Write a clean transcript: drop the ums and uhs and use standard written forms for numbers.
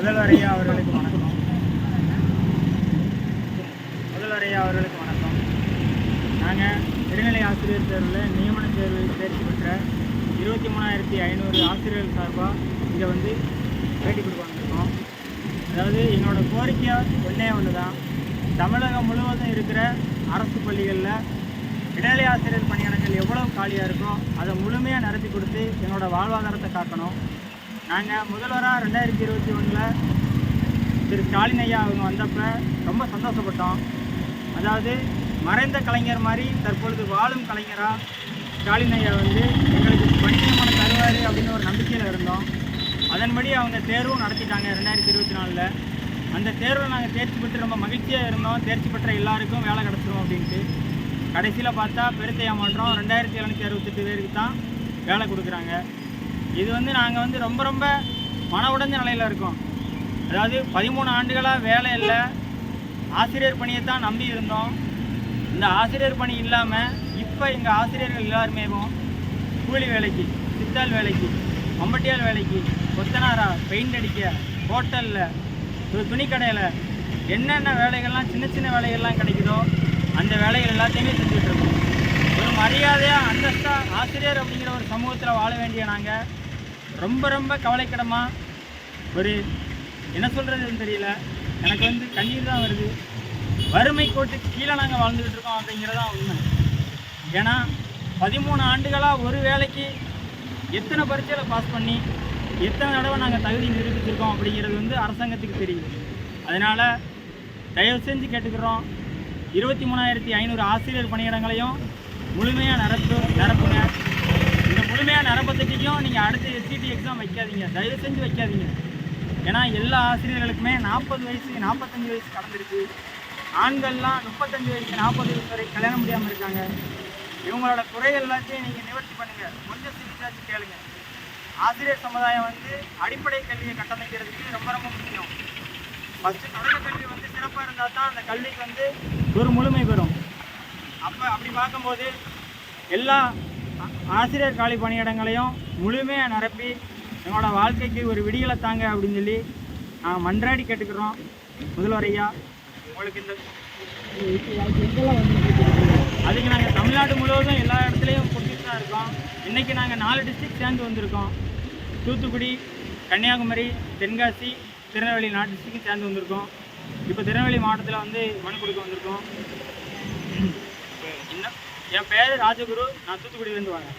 முதல்வர் ஐயா அவர்களுக்கு வணக்கம். முதல்வர் ஐயா அவர்களுக்கு வணக்கம். நாங்கள் இடைநிலை ஆசிரியர் தேர்வில் நியமன தேர்வில் தேர்ச்சி பெற்ற 23,500 ஆசிரியர்கள் சார்பாக இங்கே வந்து பேட்டி கொடுக்க வந்திருக்கோம். அதாவது எங்களோட கோரிக்கை ஒன்று தான். தமிழகம் முழுவதும் இருக்கிற அரசு பள்ளிகளில் இடைநிலை ஆசிரியர் பணியிடங்கள் எவ்வளவு காலியாக இருக்கோ அதை முழுமையாக நிரப்பி கொடுத்து எங்களோட வாழ்வாதாரத்தை காக்கணும். நாங்கள் முதல்வராக 2021 திரு ஸ்டாலின் ஐயா அவங்க வந்தப்போ ரொம்ப சந்தோஷப்பட்டோம். அதாவது மறைந்த கலைஞர் மாதிரி தற்பொழுது வாழும் கலைஞராக ஸ்டாலின் ஐயா வந்து எங்களுக்கு பணி நியமனம் தருவார் அப்படின்னு ஒரு நம்பிக்கையில் இருந்தோம். அதன்படி அவங்க தேர்வும் நடத்திட்டாங்க 2024. அந்த தேர்வில் நாங்கள் தேர்ச்சி பெற்று ரொம்ப மகிழ்ச்சியாக இருந்தோம். தேர்ச்சி பெற்ற எல்லாருக்கும் வேலை கிடச்சிரும் அப்படின்ட்டு. கடைசியில் பார்த்தா பெருத்த ஏமாற்றம் 2,768 பேருக்கு தான் வேலை கொடுக்குறாங்க. இது வந்து நாங்கள் வந்து ரொம்ப மன உடைஞ்ச நிலையில் இருக்கோம். அதாவது 13 ஆண்டுகளாக வேலை இல்லை, ஆசிரியர் பணியை தான் நம்பி இருந்தோம். இந்த ஆசிரியர் பணி இல்லாமல் இப்போ எங்கள் ஆசிரியர்கள் எல்லாருமே கூலி வேலைக்கு, சித்தாள் வேலைக்கு, மம்பட்டியால் வேலைக்கு, கொத்தனாரா, பெயிண்ட் அடிக்க, ஹோட்டலில், துணிக்கடையில் என்னென்ன வேலைகள்லாம் சின்ன சின்ன வேலைகள்லாம் கிடைக்குதோ அந்த வேலைகள் எல்லாத்தையுமே செஞ்சுட்ருக்கோம். ஒரு மரியாதையாக அந்தஸ்தாக ஆசிரியர் அப்படிங்கிற ஒரு சமூகத்தில் வாழ வேண்டிய நாங்கள் ரொம்ப கவலைக்கிடமாக ஒரு என்ன சொல்கிறதுன்னு தெரியல. எனக்கு வந்து கண்ணீர் தான் வருது. வறுமை கோட்டுக்கு கீழே நாங்கள் வாழ்ந்துக்கிட்டு இருக்கோம் அப்படிங்கிறதான் உண்மை. ஏன்னா 13 ஆண்டுகளாக ஒரு வேலைக்கு எத்தனை பரீட்சையில் பாஸ் பண்ணி எத்தனை தடவை நாங்கள் தகுதி நிரூபிச்சிருக்கோம் அப்படிங்கிறது வந்து அரசாங்கத்துக்கு தெரியும். அதனால் தயவு செஞ்சு கேட்டுக்கிறோம், 23,500 ஆசிரியர் பணியிடங்களையும் முழுமையாக நிரப்புங்க. இந்த முழுமையாக நிரப்பத்திட்டையும் நீங்கள் அடுத்த SCT எக்ஸாம் வைக்காதீங்க, தயவு செஞ்சு வைக்காதீங்க. ஏன்னா எல்லா ஆசிரியர்களுக்குமே 40 வயசு 45 வயசு கடந்துருக்கு. ஆண்கள்லாம் 35 வயசு 40 வயசு வரை கல்யாணம் முடியாமல் இருக்காங்க. இவங்களோட குறைகள் எல்லாத்தையும் நீங்கள் நிவர்த்தி பண்ணுங்கள். கொஞ்சம் சிரிச்சாச்சு கேளுங்க. ஆசிரியர் சமுதாயம் வந்து அடிப்படை கல்வியை கட்டமைக்கிறதுக்கு ரொம்ப முக்கியம். ஃபஸ்ட்டு தொடக்க கல்வி வந்து சிறப்பாக இருந்தால் தான் அந்த கல்விக்கு வந்து ஒரு முழுமை பெறும். அப்படி பார்க்கும்போது எல்லா ஆசிரியர் காலி பணியிடங்களையும் முழுமையாக நிரப்பி எங்களோட வாழ்க்கைக்கு ஒரு விடியலை தாங்க அப்படின்னு சொல்லி நாங்கள் மன்றாடி கேட்டுக்கிறோம். முதல்வர் ஐயா உங்களுக்கு இந்த அதுக்கு நாங்கள் தமிழ்நாடு முழுவதும் எல்லா இடத்துலையும் கொடுத்துட்டு தான் இருக்கோம். இன்றைக்கி நாங்கள் 4 டிஸ்ட்ரிக்ட் சேர்ந்து வந்திருக்கோம். தூத்துக்குடி, கன்னியாகுமரி, தென்காசி, திருநெல்வேலி 4 டிஸ்ட்ரிக்டும் சேர்ந்து வந்திருக்கோம். இப்போ திருநெல்வேலி மாவட்டத்தில் வந்து மனு கொடுக்க வந்திருக்கோம். இன்னும் என் பேர் ராஜகுரு, நான் தூத்துக்குடியிலேருந்து வரேன்.